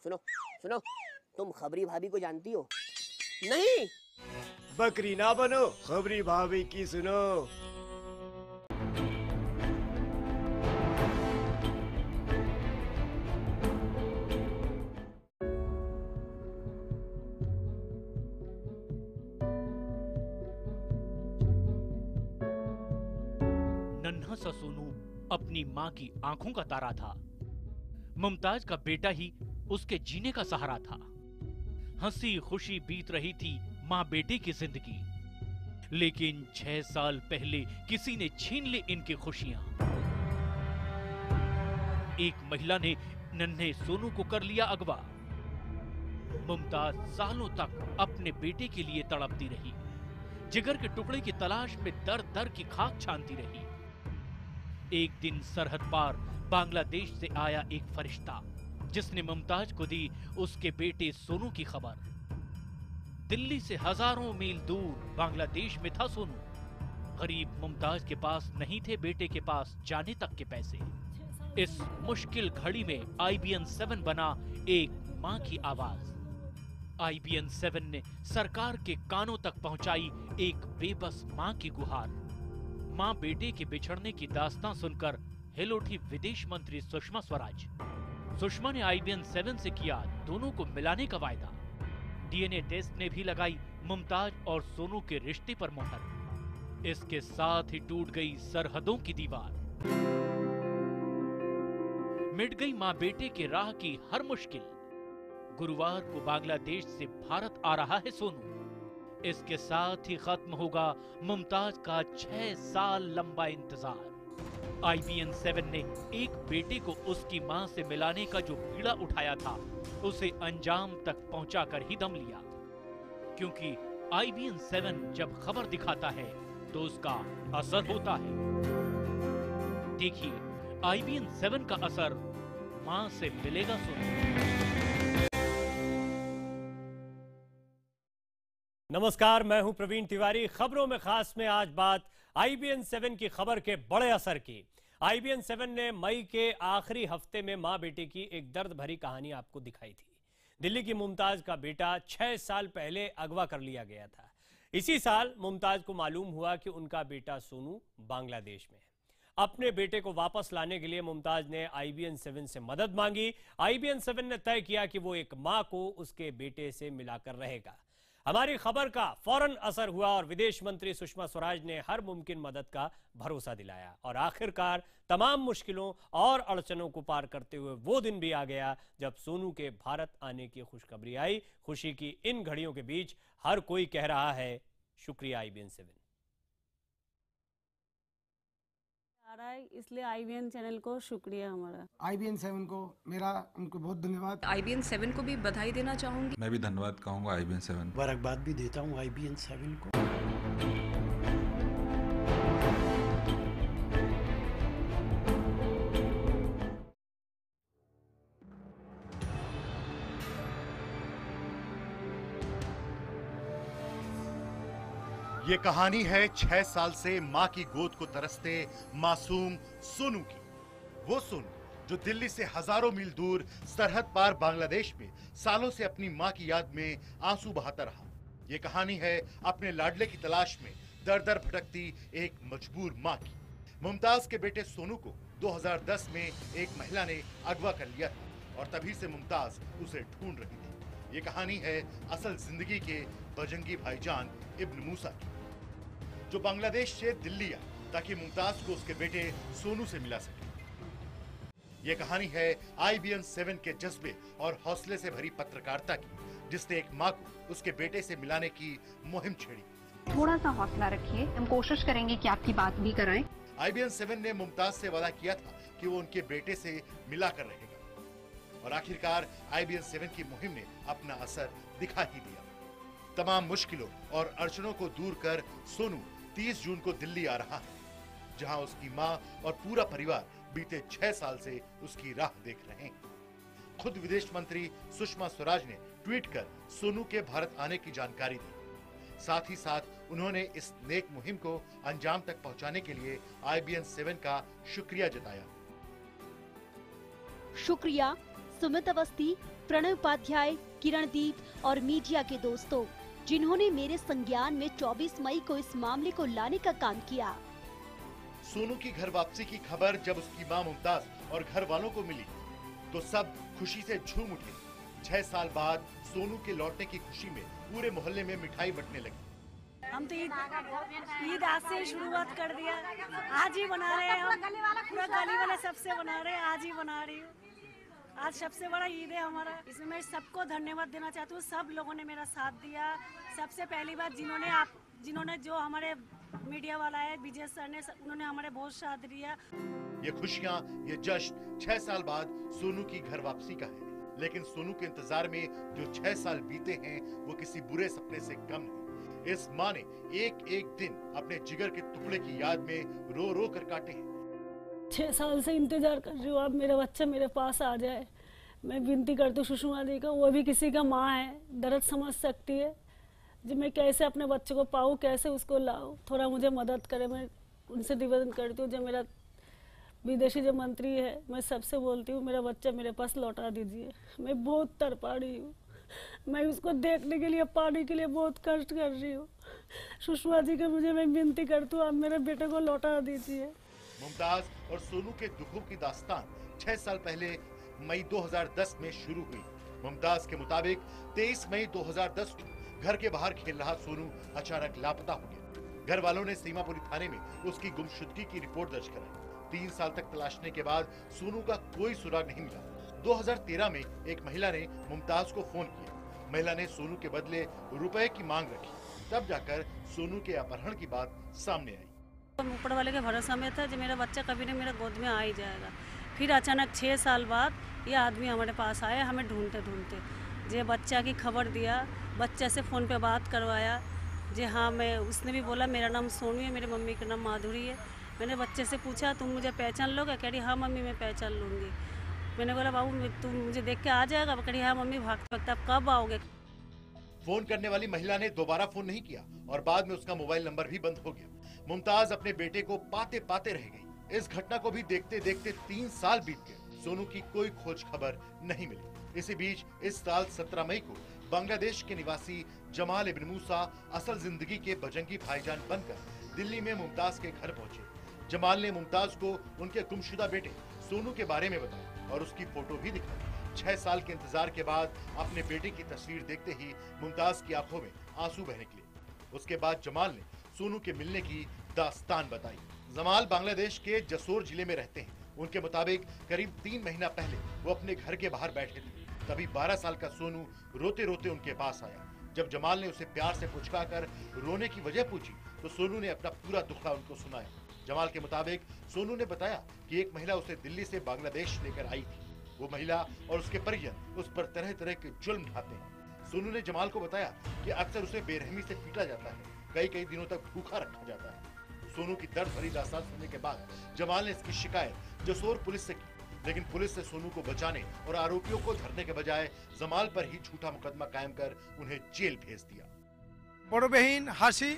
सुनो सुनो, तुम खबरी भाभी को जानती हो? नहीं, बकरी ना बनो, खबरी भाभी की सुनो। नन्हा सा सोनू अपनी माँ की आंखों का तारा था। मुमताज का बेटा ही उसके जीने का सहारा था। हंसी खुशी बीत रही थी माँ बेटे की जिंदगी, लेकिन 6 साल पहले किसी ने छीन ली इनकी खुशियां। एक महिला ने नन्हे सोनू को कर लिया अगवा। मुमताज सालों तक अपने बेटे के लिए तड़पती रही, जिगर के टुकड़े की तलाश में दर दर की खाक छानती रही। एक दिन सरहद पार बांग्लादेश से आया एक फरिश्ता, जिसने मुमताज को दी उसके बेटे सोनू की खबर। दिल्ली से हजारों मील दूर बांग्लादेश में था सोनू। गरीब मुमताज के पास नहीं थे बेटे के पास जाने तक के पैसे। इस मुश्किल घड़ी में IBN 7 बना एक मां की आवाज। IBN 7 ने सरकार के कानों तक पहुंचाई एक बेबस मां की गुहार। मां बेटे के बिछड़ने की दास्तां सुनकर हिल उठी विदेश मंत्री सुषमा स्वराज। सुषमा ने IBN 7 से किया दोनों को मिलाने का वायदा। DNA टेस्ट ने भी लगाई मुमताज और सोनू के रिश्ते पर मोहर। इसके साथ ही टूट गई सरहदों की दीवार। मिट गई मां बेटे के राह की हर मुश्किल। गुरुवार को बांग्लादेश से भारत आ रहा है सोनू। इसके साथ ही खत्म होगा मुमताज का 6 साल लंबा इंतजार। IBN 7 ने एक बेटे को उसकी मां से मिलाने का जो बीड़ा उठाया था, उसे अंजाम तक पहुंचाकर ही दम लिया। क्योंकि IBN 7 जब खबर दिखाता है तो उसका असर होता है। देखिए IBN 7 का असर, मां से मिलेगा सोनू। नमस्कार, मैं हूं प्रवीण तिवारी। खबरों में खास में आज बात IBN 7 की खबर के बड़े असर की। IBN 7 ने मई के आखिरी हफ्ते में मां बेटे की एक दर्द भरी कहानी आपको दिखाई थी। दिल्ली की मुमताज का बेटा 6 साल पहले अगवा कर लिया गया था। इसी साल मुमताज को मालूम हुआ कि उनका बेटा सोनू बांग्लादेश में है। अपने बेटे को वापस लाने के लिए मुमताज ने IBN 7 से मदद मांगी। IBN 7 ने तय किया कि वो एक मां को उसके बेटे से मिलाकर रहेगा। हमारी खबर का फौरन असर हुआ और विदेश मंत्री सुषमा स्वराज ने हर मुमकिन मदद का भरोसा दिलाया। और आखिरकार तमाम मुश्किलों और अड़चनों को पार करते हुए वो दिन भी आ गया जब सोनू के भारत आने की खुशखबरी आई। खुशी की इन घड़ियों के बीच हर कोई कह रहा है शुक्रिया IBN 7। आ रहा है, इसलिए IBN चैनल को शुक्रिया हमारा। IBN 7 को मेरा उनको बहुत धन्यवाद। IBN 7 को भी बधाई देना चाहूंगी। मैं भी धन्यवाद कहूंगा IBN 7। मुबारकबाद भी देता हूं IBN 7 को। ये कहानी है 6 साल से मां की गोद को तरसते मासूम सोनू की। वो सोनू जो दिल्ली से हजारों मील दूर सरहद पार बांग्लादेश में सालों से अपनी मां की याद में आंसू बहाता रहा। ये कहानी है अपने लाडले की तलाश में दर दर भटकती एक मजबूर मां की। मुमताज के बेटे सोनू को 2010 में एक महिला ने अगवा कर लिया था और तभी से मुमताज उसे ढूंढ रही थी। ये कहानी है असल जिंदगी के बजंगी भाईजान इब्न मूसा की, जो बांग्लादेश से दिल्ली आया ताकि मुमताज को उसके बेटे सोनू से मिला सके। ये कहानी है IBN 7 के जज्बे और हौसले से भरी पत्रकारिता की, जिसने एक मां को उसके बेटे से मिलाने की मुहिम छेड़ी। थोड़ा सा हौसला रखिए, हम कोशिश करेंगे कि आपकी बात भी कराएं। IBN 7 ने मुमताज से वादा किया था कि वो उनके बेटे से मिला कर रहेगा और आखिरकार IBN 7 की मुहिम ने अपना असर दिखा ही दिया। तमाम मुश्किलों और अड़चनों को दूर कर सोनू 30 जून को दिल्ली आ रहा है, जहां उसकी मां और पूरा परिवार बीते 6 साल से उसकी राह देख रहे हैं। खुद विदेश मंत्री सुषमा स्वराज ने ट्वीट कर सोनू के भारत आने की जानकारी दी। साथ ही साथ उन्होंने इस नेक मुहिम को अंजाम तक पहुंचाने के लिए IBN 7 का शुक्रिया जताया। शुक्रिया सुमित अवस्थी, प्रणय उपाध्याय, किरणदीप और मीडिया के दोस्तों, जिन्होंने मेरे संज्ञान में 24 मई को इस मामले को लाने का काम किया। सोनू की घर वापसी की खबर जब उसकी मां मुमताज और घर वालों को मिली तो सब खुशी से झूम उठे। 6 साल बाद सोनू के लौटने की खुशी में पूरे मोहल्ले में मिठाई बंटने लगी। हम तो ईद आज से शुरुआत कर दिया, आज ही बना रहे हैं हम, पूरा गली वाले सबसे बना रहे हैं, आज ही बना रही हूँ। आज सबसे बड़ा ईद है हमारा, इसमें मैं सबको धन्यवाद देना चाहती हूँ। सब लोगों ने मेरा साथ दिया। सबसे पहली बात जिन्होंने जो हमारे मीडिया वाला है विजय सर ने, उन्होंने हमारे बहुत साथ दिया। ये खुशियाँ, ये जश्न 6 साल बाद सोनू की घर वापसी का है, लेकिन सोनू के इंतजार में जो 6 साल बीते हैं वो किसी बुरे सपने से कम नहीं। इस माँ ने एक एक दिन अपने जिगर के टुकड़े की याद में रो रो कर काटे हैं। 6 साल से इंतजार कर रही हूँ, अब मेरा बच्चा मेरे पास आ जाए। मैं विनती करती हूँ सुषमा जी को, वो भी किसी का माँ है, दर्द समझ सकती है। जी मैं कैसे अपने बच्चे को पाऊँ, कैसे उसको लाऊं, थोड़ा मुझे मदद करे। मैं उनसे निवेदन करती हूँ, जो मेरा विदेशी जो मंत्री है, मैं सबसे बोलती हूँ मेरा बच्चा मेरे पास लौटा दीजिए। मैं बहुत तड़पा रही हूँ, मैं उसको देखने के लिए, पाने के लिए बहुत कष्ट कर रही हूँ। सुषमा जी को मुझे मैं विनती करती हूँ, आप मेरे बेटे को लौटा दीजिए। मुमताज और सोनू के दुखों की दास्तान 6 साल पहले मई 2010 में शुरू हुई। मुमताज के मुताबिक 23 मई 2010 को घर के बाहर खेल रहा सोनू अचानक लापता हो गया। घर वालों ने सीमापुरी थाने में उसकी गुमशुदगी की रिपोर्ट दर्ज कराई। 3 साल तक तलाशने के बाद सोनू का कोई सुराग नहीं मिला। 2013 में एक महिला ने मुमताज को फोन किया। महिला ने सोनू के बदले रुपए की मांग रखी। तब जाकर सोनू के अपहरण की बात सामने आई। ऊपर वाले के भरोसा में था, जो मेरा बच्चा कभी नहीं मेरा गोद में आ ही जाएगा। फिर अचानक 6 साल बाद ये आदमी हमारे पास आया, हमें ढूंढते ढूंढते जे बच्चा की खबर दिया, बच्चा से फ़ोन पे बात करवाया। जी हाँ, मैं उसने भी बोला मेरा नाम सोनू है, मेरी मम्मी का नाम माधुरी है। मैंने बच्चे से पूछा तुम मुझे पहचान लोगे? कह रही हाँ मम्मी मैं पहचान लूँगी। मैंने बोला बाबू तुम मुझे देख के आ जाएगा? कह रही हाँ मम्मी भागते वक्त आप कब आओगे? फोन करने वाली महिला ने दोबारा फोन नहीं किया और बाद में उसका मोबाइल नंबर भी बंद हो गया। मुमताज अपने बेटे को पाते पाते रह गई। इस घटना को भी देखते देखते 3 साल बीत गए। सोनू की कोई खोज खबर नहीं मिली। इसी बीच इस साल 17 मई को बांग्लादेश के निवासी जमाल इब्न मूसा असल जिंदगी के बजंगी भाईजान बनकर दिल्ली में मुमताज के घर पहुंचे। जमाल ने मुमताज को उनके गुमशुदा बेटे सोनू के बारे में बताया और उसकी फोटो भी दिखाई। 6 साल के इंतजार के बाद अपने बेटे की तस्वीर देखते ही मुमताज की आंखों में आंसू बह निकले। उसके बाद जमाल ने सोनू के मिलने की दास्तान बताई। जमाल बांग्लादेश के जसोर जिले में रहते हैं। उनके मुताबिक करीब 3 महीना पहले वो अपने घर के बाहर बैठे थे। तभी 12 साल का सोनू रोते रोते उनके पास आया। जब जमाल ने उसे प्यार से पुचकाकर रोने की वजह पूछी तो सोनू ने अपना पूरा दुखड़ा उनको सुनाया। जमाल के मुताबिक सोनू ने बताया कि एक महिला उसे दिल्ली से बांग्लादेश लेकर आई थी। वो महिला और उसके परिजन उस पर तरह तरह के जुल्म ढाते हैं। सोनू ने जमाल को बताया कि अक्सर उसे बेरहमी से पीटा जाता है, कई दिनों तक भूखा रखा जाता है। सोनू की दर्द भरी दास्तान सुनने के बाद जमाल ने इसकी शिकायत जसोर पुलिस से की, लेकिन पुलिस ने सोनू को बचाने और आरोपियों को धरने के बजाय जमाल पर ही झूठा मुकदमा कायम कर उन्हें जेल भेज दिया। बड़ो बहन हासी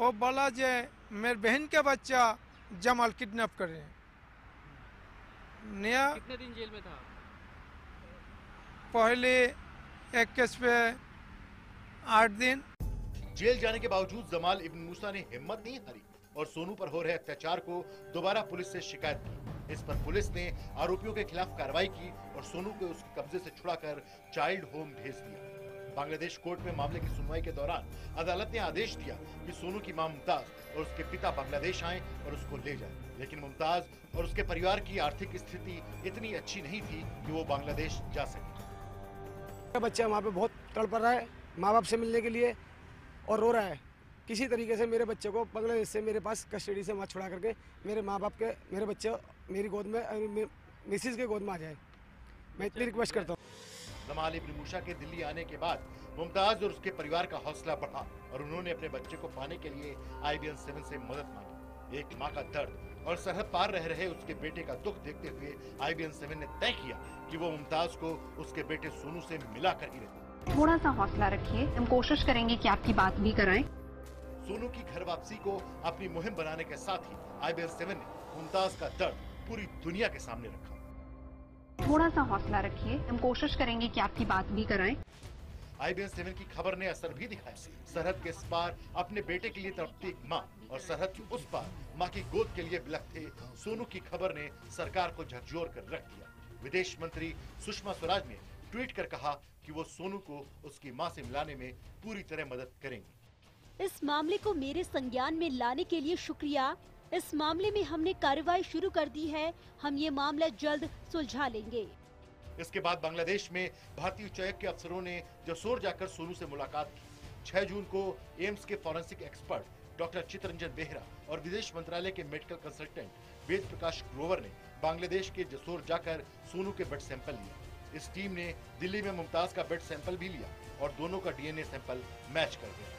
वो बोला जे मेरे बहन के बच्चा जमाल किडनैप कर रहे हैं। नया कितने दिन जेल में था? पहले एक केस पे 8 दिन। जेल जाने के बावजूद जमाल इब्न मूसा ने हिम्मत नहीं हारी और सोनू पर हो रहे अत्याचार को दोबारा पुलिस से शिकायत की। इस पर पुलिस ने आरोपियों के खिलाफ कार्रवाई की और सोनू को उसके कब्जे से छुड़ाकर चाइल्ड होम भेज दिया। बांग्लादेश कोर्ट में मामले की सुनवाई के दौरान अदालत ने आदेश दिया कि सोनू की मां मुमताज और उसके पिता बांग्लादेश आए और उसको ले जाएं। लेकिन मुमताज और उसके परिवार की आर्थिक स्थिति इतनी अच्छी नहीं थी कि वो बांग्लादेश जा सके। बच्चा वहाँ पे बहुत तड़प रहा है माँ बाप से मिलने के लिए और रो रहा है। किसी तरीके से मेरे बच्चे को बांग्लादेश से मेरे पास कस्टडी से वहाँ छुड़ा करके मेरे माँ बाप के मेरे बच्चे मेरी गोद में मिसिस के गोद में आ जाए, मैं इतनी रिक्वेस्ट करता हूँ। जमाल इब्न मूसा के दिल्ली आने के बाद मुमताज और उसके परिवार का हौसला बढ़ा और उन्होंने अपने बच्चे को पाने के लिए IBN 7 से मदद मांगी। एक माँ का दर्द और सरहद पार रह रहे उसके बेटे का दुख देखते हुए IBN 7 ने तय किया कि वो मुमताज को उसके बेटे सोनू से मिला कर ही रहे। थोड़ा सा हौसला रखिए, हम कोशिश करेंगे कि आपकी बात भी कराएं। सोनू की घर वापसी को अपनी मुहिम बनाने के साथ ही IBN 7 ने मुमताज का दर्द पूरी दुनिया के सामने रखा। थोड़ा सा हौसला रखिए, हम कोशिश करेंगे कि आपकी बात भी कराएं। IBN 7 की खबर ने असर भी दिखाया। सरहद के इस पार अपने बेटे के लिए तड़पती एक मां और सरहद के उस पार मां की गोद के लिए बिलखते सोनू की खबर ने सरकार को झकझोर कर रख दिया। विदेश मंत्री सुषमा स्वराज ने ट्वीट कर कहा कि वो सोनू को उसकी मां से मिलाने में पूरी तरह मदद करेंगी। इस मामले को मेरे संज्ञान में लाने के लिए शुक्रिया। इस मामले में हमने कार्रवाई शुरू कर दी है। हम ये मामला जल्द सुलझा लेंगे। इसके बाद बांग्लादेश में भारतीय उच्चायुक्त के अफसरों ने जसोर जाकर सोनू से मुलाकात की। 6 जून को एम्स के forensic expert doctor Chittaranjan Behera और विदेश मंत्रालय के मेडिकल कंसल्टेंट वेद प्रकाश ग्रोवर ने बांग्लादेश के जसोर जाकर सोनू के ब्लड सैंपल लिए। इस टीम ने दिल्ली में मुमताज का ब्लड सैंपल भी लिया और दोनों का DNA सैंपल मैच कर गया।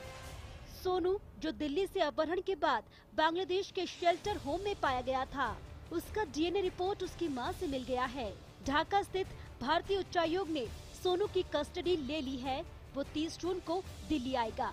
सोनू, जो दिल्ली से अपहरण के बाद बांग्लादेश के शेल्टर होम में पाया गया था, उसका DNA रिपोर्ट उसकी मां से मिल गया है। ढाका स्थित भारतीय उच्चायोग ने सोनू की कस्टडी ले ली है। वो 30 जून को दिल्ली आएगा।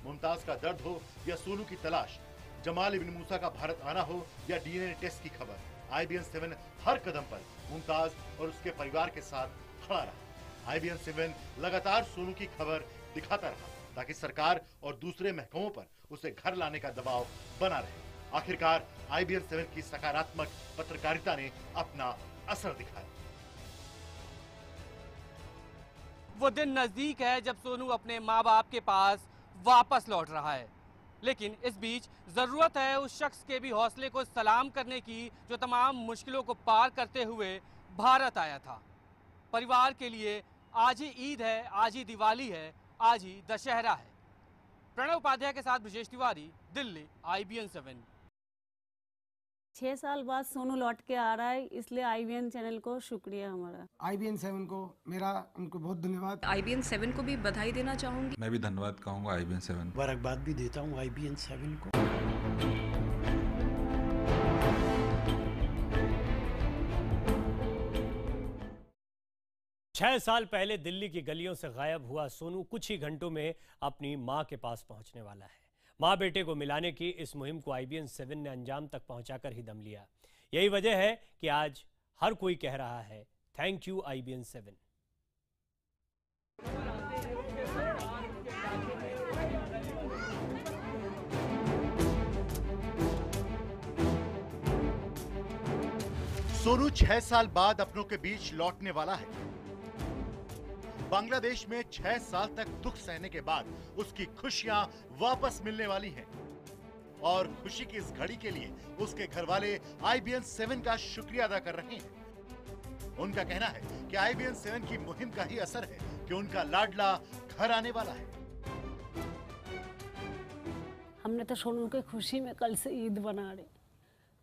मुमताज का दर्द हो या सोनू की तलाश, जमाल इब्न मूसा का भारत आना हो या DNA टेस्ट की खबर, IBN 7 हर कदम पर मुमताज और उसके परिवार के साथ खड़ा रहा। IBN 7 लगातार सोनू की खबर दिखाता रहा ताकि सरकार और दूसरे महकमों पर उसे घर लाने का दबाव बना रहे। आखिरकार IBN 7 की सकारात्मक पत्रकारिता ने अपना असर दिखाया। वो दिन नजदीक है जब सोनू अपने माँ बाप के पास वापस लौट रहा है, लेकिन इस बीच जरूरत है उस शख्स के भी हौसले को सलाम करने की जो तमाम मुश्किलों को पार करते हुए भारत आया था। परिवार के लिए आज ही ईद है, आज ही दिवाली है, आज ही दशहरा है। प्रणव उपाध्याय के साथ ब्रजेश तिवारी, दिल्ली, IBN 7। 6 साल बाद सोनू लौट के आ रहा है, इसलिए IBN चैनल को शुक्रिया हमारा। IBN 7 को मेरा उनको बहुत धन्यवाद। IBN 7 को भी बधाई देना चाहूंगी। मैं भी धन्यवाद कहूँगा IBN 7। मुबारकबाद भी देता हूँ IBN 7 को। 6 साल पहले दिल्ली की गलियों से गायब हुआ सोनू कुछ ही घंटों में अपनी मां के पास पहुंचने वाला है। मां बेटे को मिलाने की इस मुहिम को IBN 7 ने अंजाम तक पहुंचाकर ही दम लिया। यही वजह है कि आज हर कोई कह रहा है थैंक यू IBN 7। सोनू 6 साल बाद अपनों के बीच लौटने वाला है। बांग्लादेश में 6 साल तक दुख सहने के बाद उसकी खुशियां वापस मिलने वाली हैं और खुशी की इस घड़ी के लिए उसके घर वाले IBN 7 का शुक्रिया अदा कर रहे हैं। उनका कहना है कि IBN 7 की मुहिम का ही असर है कि उनका लाडला घर आने वाला है। हमने तो सोनू के खुशी में कल से ईद बना रहे,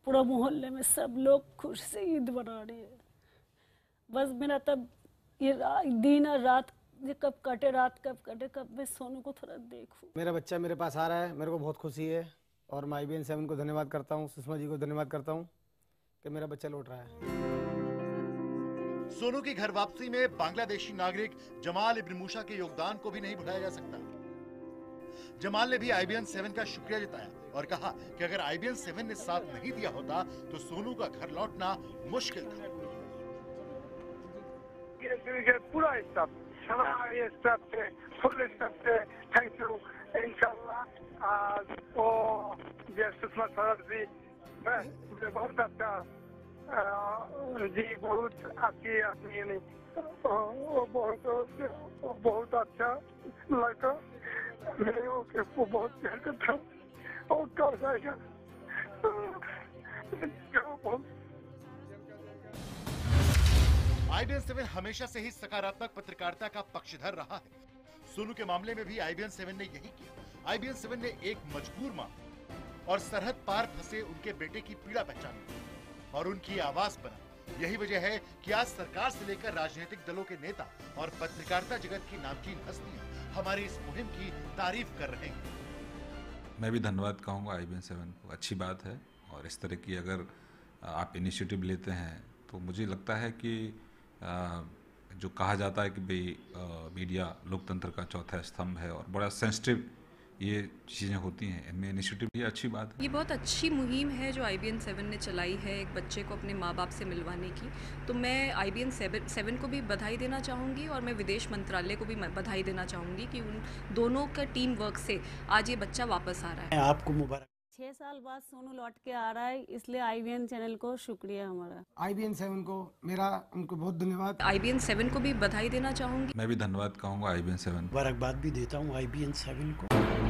पूरा मोहल्ले में सब लोग खुश से ईद बना रहे हैं। बस मेरा तब ये दिन और रात ये कब कटे, रात कब कटे, कब मैं सोनू को थोड़ा देखूं। मेरा बच्चा मेरे पास आ रहा है, मेरे को बहुत खुशी है और मैं IBN 7 को धन्यवाद करता हूँ, सुषमा जी को धन्यवाद करता हूँ कि मेरा बच्चा लौट रहा है। सोनू की घर वापसी में बांग्लादेशी नागरिक जमाल इब्न मूसा के योगदान को भी नहीं भुलाया जा सकता। जमाल ने भी IBN 7 का शुक्रिया जताया और कहा कि अगर IBN 7 ने साथ नहीं दिया होता तो सोनू का घर लौटना मुश्किल था। पूरा स्टाफ, सारा स्टाफ से, फुल स्टाफ से थैंक यू। इंशाल्लाह वो सुषमा स्वराज जी बहुत अच्छा जी, बहुत अच्छी आदमी नहीं, बहुत अच्छा लड़का, मैं वो बहुत प्यार करता हूँ और कर जाएगा। IBN 7 हमेशा से ही सकारात्मक पत्रकारिता का पक्षधर रहा है। सोनू के मामले में भी IBN 7 ने यही किया। IBN 7 ने एक मजबूर मां और सरहद पार फंसे उनके बेटे की पीड़ा पहचानी और उनकी आवाज बना। यही वजह है कि आज सरकार से लेकर राजनीतिक दलों के नेता और पत्रकारिता जगत की नामचीन हस्तियां हमारी इस मुहिम की तारीफ कर रहे हैं। मैं भी धन्यवाद कहूँगा IBN 7 को। अच्छी बात है और इस तरह की अगर आप इनिशिएटिव लेते हैं तो मुझे लगता है कि जो कहा जाता है कि भाई मीडिया लोकतंत्र का चौथा स्तंभ है और बड़ा सेंसिटिव ये चीज़ें होती हैं, इनमें इनिशिएटिव ये अच्छी बात है। ये बहुत अच्छी मुहिम है जो IBN 7 ने चलाई है एक बच्चे को अपने माँ बाप से मिलवाने की। तो मैं IBN 7 को भी बधाई देना चाहूँगी और मैं विदेश मंत्रालय को भी बधाई देना चाहूँगी कि उन दोनों का टीम वर्क से आज ये बच्चा वापस आ रहा है। आपको मुबारक। 6 साल बाद सोनू लौट के आ रहा है, इसलिए IBN चैनल को शुक्रिया हमारा। IBN 7 को मेरा उनको बहुत धन्यवाद। IBN 7 को भी बधाई देना चाहूँगी। मैं भी धन्यवाद कहूँगा IBN 7। मुबारकबाद भी देता हूँ IBN 7 को।